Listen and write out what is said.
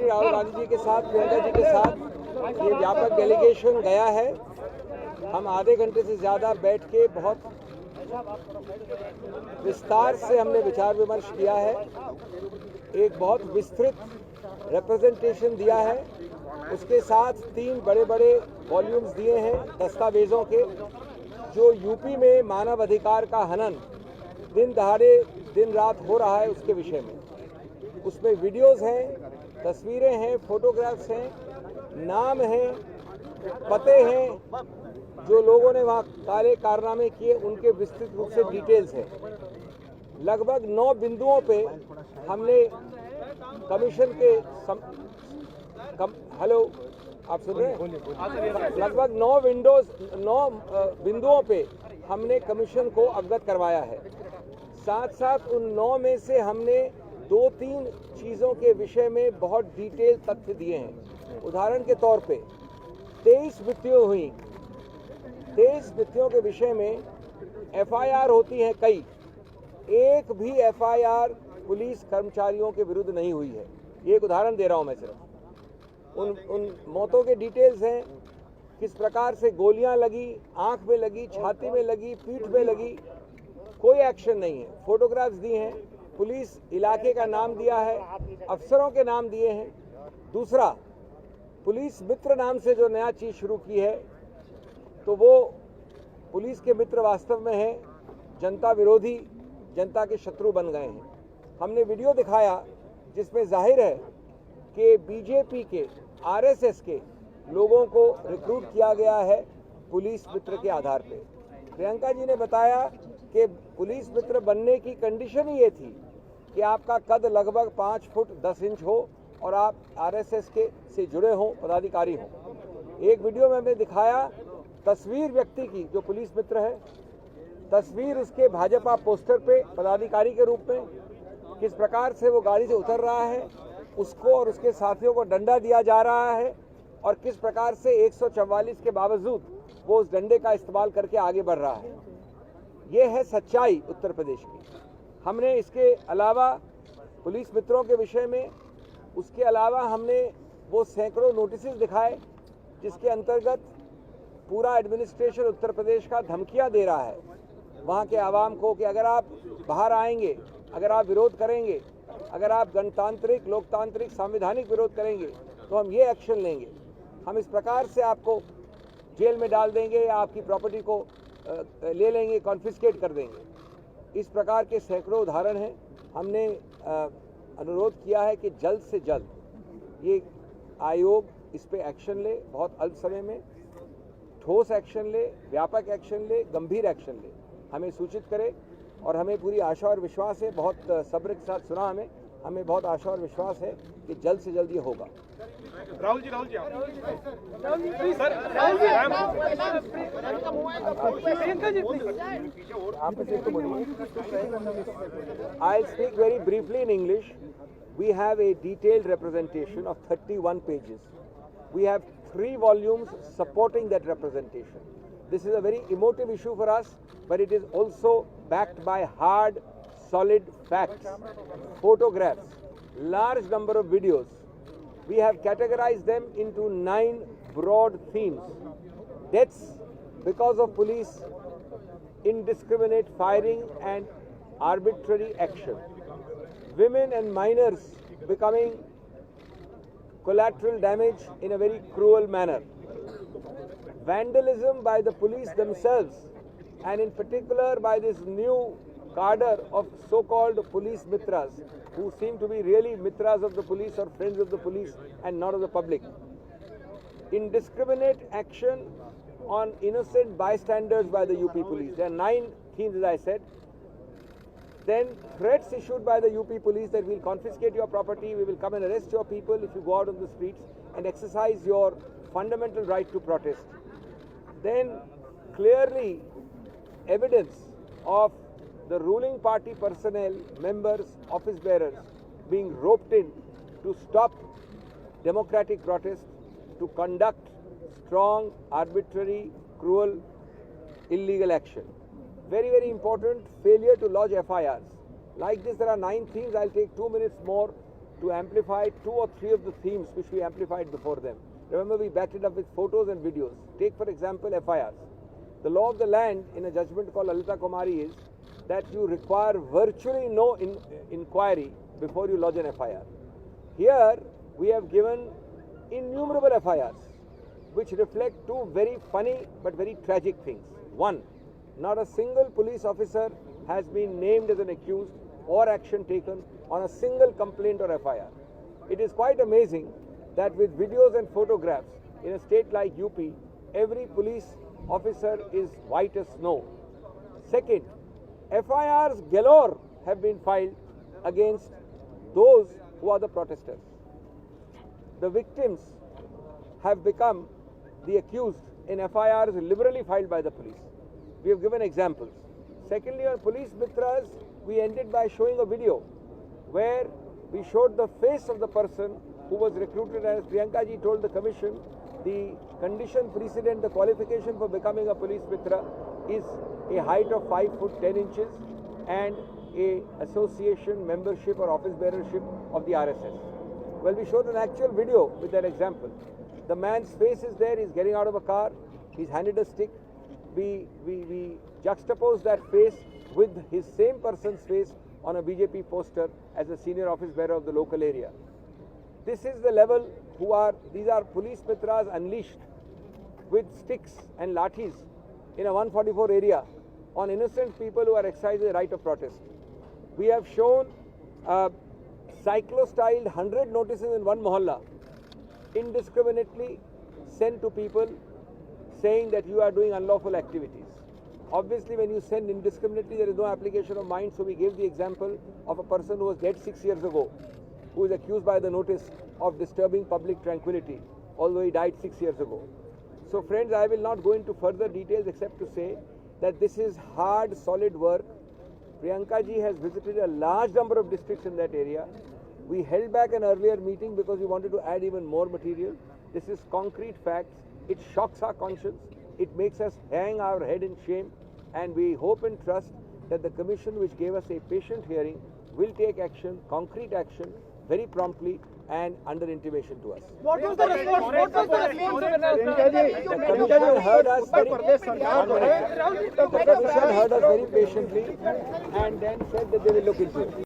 राहुल गांधी जी के साथ, प्रियंका जी के साथ ये व्यापक डेलीगेशन गया है। हम आधे घंटे से ज़्यादा बैठ के बहुत विस्तार से हमने विचार विमर्श किया है, एक बहुत विस्तृत रिप्रेजेंटेशन दिया है। उसके साथ 3 बड़े बड़े वॉल्यूम्स दिए हैं दस्तावेज़ों के, जो यूपी में मानव अधिकार का हनन दिन दहाड़े दिन रात हो रहा है उसके विषय में। उसमें वीडियोस हैं, तस्वीरें हैं, फोटोग्राफ्स हैं, नाम हैं, पते हैं, जो लोगों ने वहाँ काले कारनामे किए उनके विस्तृत रूप से डिटेल्स हैं। लगभग 9 बिंदुओं पे हमने कमीशन के हेलो, आप सुन रहे हैं? लगभग 9 बिंदुओं पे हमने कमीशन को अवगत करवाया है। साथ साथ उन 9 में से हमने 2-3 चीज़ों के विषय में बहुत डिटेल तथ्य दिए हैं। उदाहरण के तौर पे 23 मृत्युएं हुई। 23 मृत्युओं के विषय में एफआईआर होती हैं कई, एक भी एफआईआर पुलिस कर्मचारियों के विरुद्ध नहीं हुई है। ये एक उदाहरण दे रहा हूं मैं सिर्फ। उन मौतों के डिटेल्स हैं, किस प्रकार से गोलियां लगी, आंख में लगी, छाती में लगी, पीठ में लगी, कोई एक्शन नहीं है। फोटोग्राफ्स दी हैं, पुलिस इलाके का नाम दिया है, अफसरों के नाम दिए हैं। दूसरा, पुलिस मित्र नाम से जो नया चीज़ शुरू की है, तो वो पुलिस के मित्र वास्तव में हैं जनता विरोधी, जनता के शत्रु बन गए हैं। हमने वीडियो दिखाया जिसमें जाहिर है कि बीजेपी के, आरएसएस के लोगों को रिक्रूट किया गया है पुलिस मित्र के आधार पे। प्रियंका जी ने बताया कि पुलिस मित्र बनने की कंडीशन ही ये थी कि आपका कद लगभग 5 फुट 10 इंच हो और आप आरएसएस के से जुड़े हों, पदाधिकारी हों। एक वीडियो में हमने दिखाया तस्वीर व्यक्ति की जो पुलिस मित्र है, तस्वीर उसके भाजपा पोस्टर पे पदाधिकारी के रूप में, किस प्रकार से वो गाड़ी से उतर रहा है, उसको और उसके साथियों को डंडा दिया जा रहा है और किस प्रकार से 144 के बावजूद वो उस डंडे का इस्तेमाल करके आगे बढ़ रहा है। ये है सच्चाई उत्तर प्रदेश की। हमने इसके अलावा पुलिस मित्रों के विषय में, उसके अलावा हमने वो सैकड़ों नोटिस दिखाए जिसके अंतर्गत पूरा एडमिनिस्ट्रेशन उत्तर प्रदेश का धमकियां दे रहा है वहाँ के आवाम को कि अगर आप बाहर आएंगे, अगर आप विरोध करेंगे, अगर आप गणतांत्रिक, लोकतांत्रिक, संवैधानिक विरोध करेंगे तो हम ये एक्शन लेंगे, हम इस प्रकार से आपको जेल में डाल देंगे या आपकी प्रॉपर्टी को ले लेंगे, कॉन्फिस्केट कर देंगे। इस प्रकार के सैकड़ों उदाहरण हैं। हमने अनुरोध किया है कि जल्द से जल्द ये आयोग इस पे एक्शन ले, बहुत अल्प समय में ठोस एक्शन ले, व्यापक एक्शन ले, गंभीर एक्शन ले, हमें सूचित करे। और हमें पूरी आशा और विश्वास है, बहुत सब्र के साथ सुना हमें बहुत आशा और विश्वास है कि जल्द से जल्द ये होगा। Rahul ji I'll speak very briefly in English. We have a detailed representation of 31 pages. We have 3 volumes supporting that representation. This is a very emotive issue for us, but it is also backed by hard, solid facts, photographs, large number of videos. We have categorized them into 9 broad themes. Deaths because of police indiscriminate firing and arbitrary action. Women and minors becoming collateral damage in a very cruel manner. Vandalism by the police themselves, and in particular by this new cadre of so-called police mitras, who seem to be really mitras of the police or friends of the police and not of the public. Indiscriminate action on innocent bystanders by the UP police. There are 9 themes, as I said. Then threats issued by the UP police that we'll confiscate your property, we will come and arrest your people if you go out on the streets and exercise your fundamental right to protest. Then clearly evidence of the ruling party personnel, members, office bearers being roped in to stop democratic protests, to conduct strong, arbitrary, cruel, illegal action. Very, very important, failure to lodge FIRs. Like this, there are 9 themes. I'll take 2 minutes more to amplify 2 or 3 of the themes which we amplified before them. Remember, we backed it up with photos and videos. Take, for example, FIRs. The law of the land in a judgment called Lalita Kumari is that you require virtually no inquiry before you lodge an FIR. Here, we have given innumerable FIRs which reflect 2 very funny but very tragic things. One, not a single police officer has been named as an accused or action taken on a single complaint or FIR. It is quite amazing that with videos and photographs in a state like UP, every police officer is white as snow. Second, FIRs galore have been filed against those who are the protesters. The victims have become the accused in FIRs liberally filed by the police. We have given examples. Secondly, on police mitras, we ended by showing a video where we showed the face of the person who was recruited. As Priyanka ji told the commission, the condition precedent, the qualification for becoming a police mitra is a height of 5 foot 10 inches and a association membership or office bearership of the RSS. Well, we showed an actual video with that example. The man's face is there, he's getting out of a car, he's handed a stick. We juxtapose that face with his same person's face on a BJP poster as a senior office bearer of the local area. This is the level these are police mitras unleashed with sticks and lathis in a 144 area on innocent people who are exercising the right of protest. We have shown cyclo-styled 100 notices in one mohalla indiscriminately sent to people saying that you are doing unlawful activities. Obviously, when you send indiscriminately, there is no application of mind, so we gave the example of a person who was dead 6 years ago, who is accused by the notice of disturbing public tranquility, although he died 6 years ago. So friends, I will not go into further details except to say that this is hard, solid work. Priyanka ji has visited a large number of districts in that area. We held back an earlier meeting because we wanted to add even more material. This is concrete facts. It shocks our conscience. It makes us hang our head in shame. And we hope and trust that the commission, which gave us a patient hearing, will take action, concrete action, very promptly and under intimation to us. What was the response? What was the response? The commission heard us very patiently and then said that they will look into it.